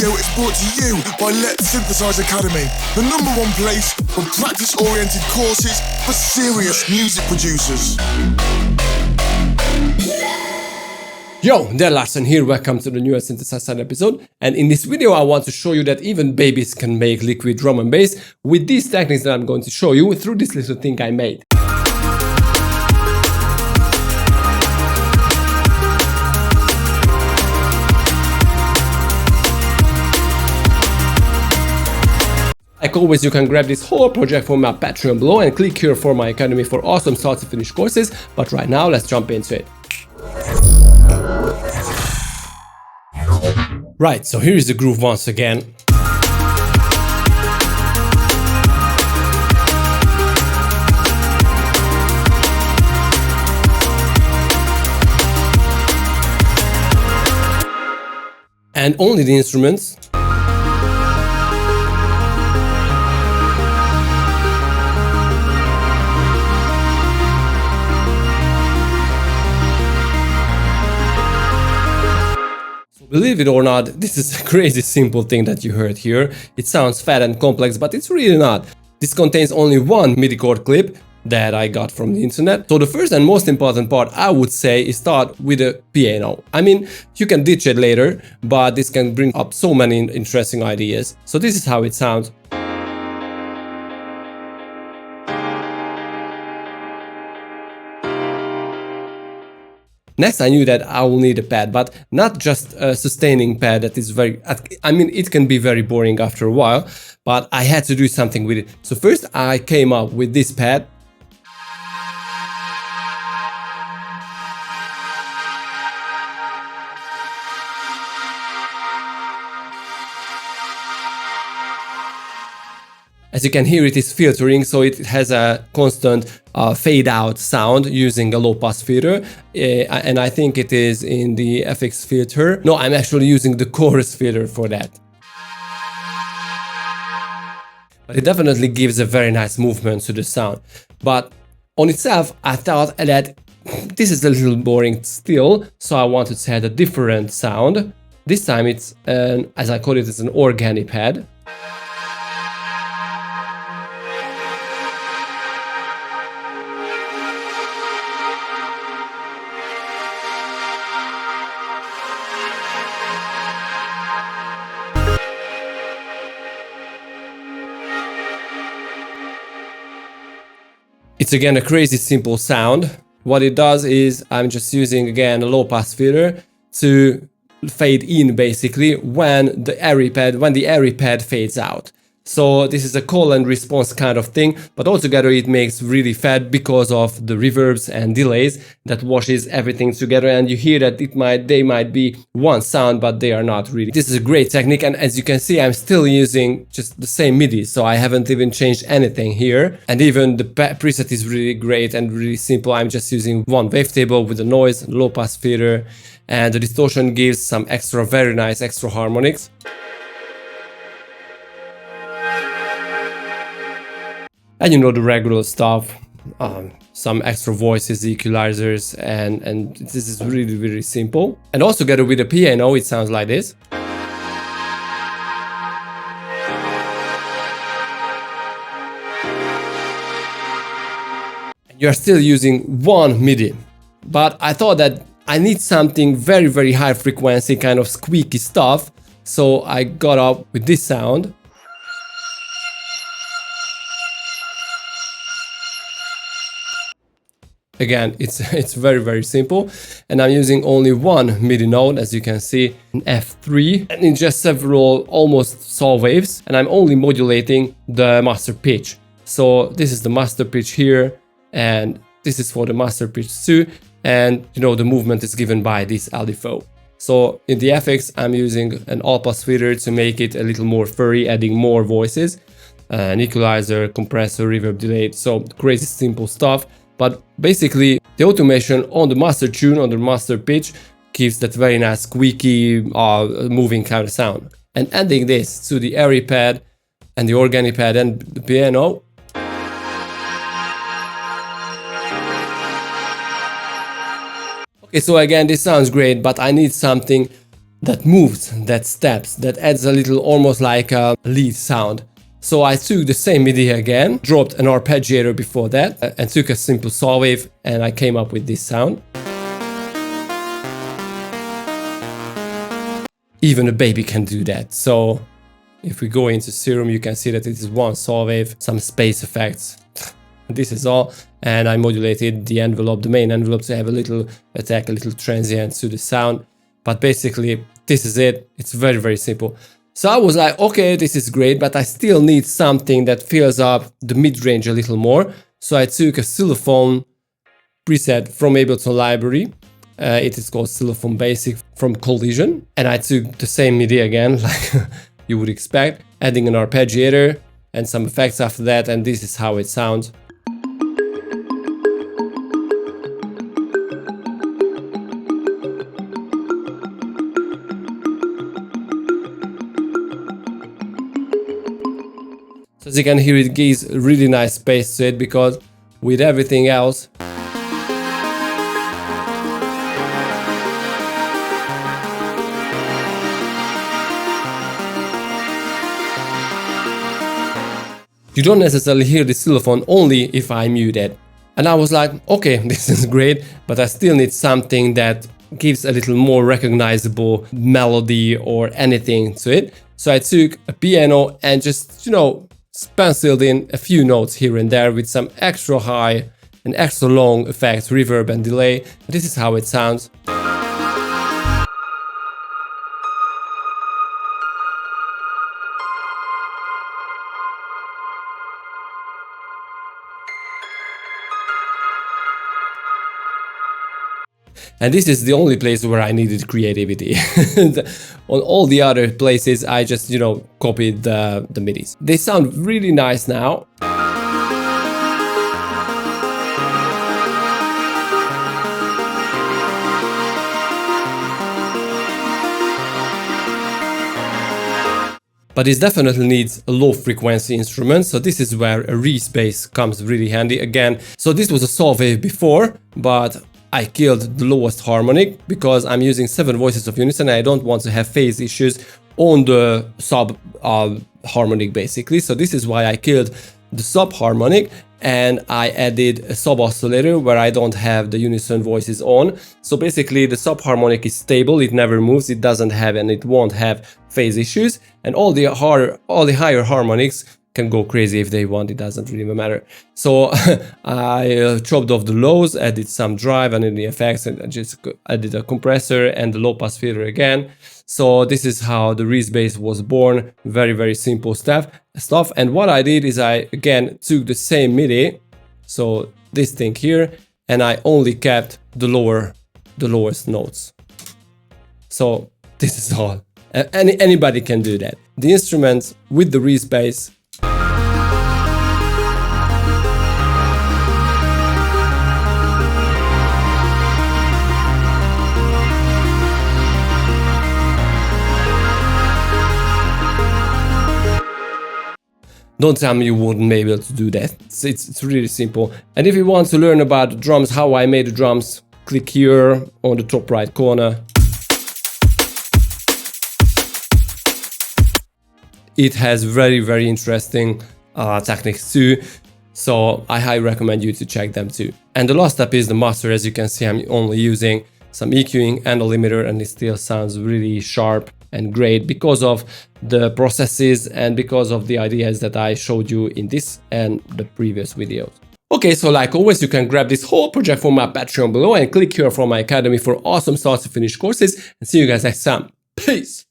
video is brought to you by Letsynthesize Academy, the #1 place for practice-oriented courses for serious music producers. Yo, there Larsen here, welcome to the newest Synthesizing episode, and in this video I want to show you that even babies can make liquid drum and bass with these techniques that I'm going to show you through this little thing I made. Like always, you can grab this whole project from my Patreon below and click here for my academy for awesome start to finish courses, but right now let's jump into it. Right, so here is the groove once again. And only the instruments. Believe it or not, this is a crazy simple thing that you heard here. It sounds fat and complex, but it's really not. This contains only one MIDI chord clip that I got from the internet. So the first and most important part, I would say, is start with a piano. I mean, you can ditch it later, but this can bring up so many interesting ideas. So this is how it sounds. Next, I knew that I will need a pad, but not just a sustaining pad that is very, I mean, it can be very boring after a while, but I had to do something with it. So first I came up with this pad. As you can hear, it is filtering, so it has a constant fade out sound using a low pass filter, and I think it is in the FX filter. No, I'm actually using the chorus filter for that. But it definitely gives a very nice movement to the sound. But on itself, I thought that this is a little boring still, so I wanted to add a different sound. This time it's as I call it, it's an organic pad. It's again a crazy simple sound. What it does is I'm just using again a low pass filter to fade in basically when the airy pad fades out. So this is a call and response kind of thing, but altogether it makes really fat because of the reverbs and delays that washes everything together, and you hear that they might be one sound, but they are not really. This is a great technique, and as you can see, I'm still using just the same MIDI, so I haven't even changed anything here. And even the preset is really great and really simple. I'm just using one wavetable with a noise, low pass filter, and the distortion gives some very nice extra harmonics. And you know the regular stuff, some extra voices, equalizers, and this is really, really simple. And also together with the piano, it sounds like this. You're still using one MIDI, but I thought that I need something very, very high frequency, kind of squeaky stuff, so I got up with this sound. Again, it's very, very simple, and I'm using only one MIDI note, as you can see, an F3, and in just several almost saw waves, and I'm only modulating the master pitch. So this is the master pitch here, and this is for the master pitch too, and you know the movement is given by this LFO. So in the FX, I'm using an all pass filter to make it a little more furry, adding more voices, an equalizer, compressor, reverb, delay, so crazy simple stuff. But basically, the automation on the master tune, on the master pitch, gives that very nice squeaky, moving kind of sound. And adding this to the airy pad and the organic pad and the piano, okay, so again, this sounds great, but I need something that moves, that steps, that adds a little almost like a lead sound. So I took the same MIDI again, dropped an arpeggiator before that, and took a simple saw wave, and I came up with this sound. Even a baby can do that. So if we go into Serum, you can see that it is one saw wave, some space effects. This is all, and I modulated the envelope, the main envelope, to have a little attack, a little transient to the sound. But basically, this is it. It's very, very simple. So I was like, okay, this is great, but I still need something that fills up the mid-range a little more. So I took a xylophone preset from Ableton library. It is called Xylophone Basic from Collision. And I took the same MIDI again, like you would expect, adding an arpeggiator and some effects after that, and this is how it sounds. So as you can hear, it gives really nice space to it, because with everything else, you don't necessarily hear the xylophone only if I mute it. And I was like, okay, this is great, but I still need something that gives a little more recognizable melody or anything to it. So I took a piano and just, penciled in a few notes here and there with some extra high and extra long effects, reverb and delay. This is how it sounds. And this is the only place where I needed creativity. On all the other places, I just, copied the MIDIs. They sound really nice now. But this definitely needs a low frequency instrument, so this is where a Reese bass comes really handy again. So this was a saw wave before, but I killed the lowest harmonic because I'm using 7 voices of unison and I don't want to have phase issues on the sub harmonic basically. So this is why I killed the sub harmonic and I added a sub oscillator where I don't have the unison voices on. So basically the sub harmonic is stable, it never moves, it doesn't have and it won't have phase issues, and all the higher harmonics can go crazy if they want, it doesn't really matter. So I chopped off the lows, added some drive and the effects, and I just added a compressor and the low pass filter again. So this is how the Reese bass was born. Very, very simple stuff. And what I did is I again took the same MIDI, so this thing here, and I only kept the lowest notes. So this is all. Anybody can do that. The instruments with the Reese bass . Don't tell me you wouldn't be able to do that. It's really simple. And if you want to learn about the drums, how I made the drums, click here on the top right corner. It has very, very interesting techniques too. So I highly recommend you to check them too. And the last step is the master. As you can see, I'm only using some EQing and a limiter, and it still sounds really sharp and great because of the processes and because of the ideas that I showed you in this and the previous videos. Okay, so like always, you can grab this whole project from my Patreon below and click here for my academy for awesome start to finish courses, and see you guys next time. Peace!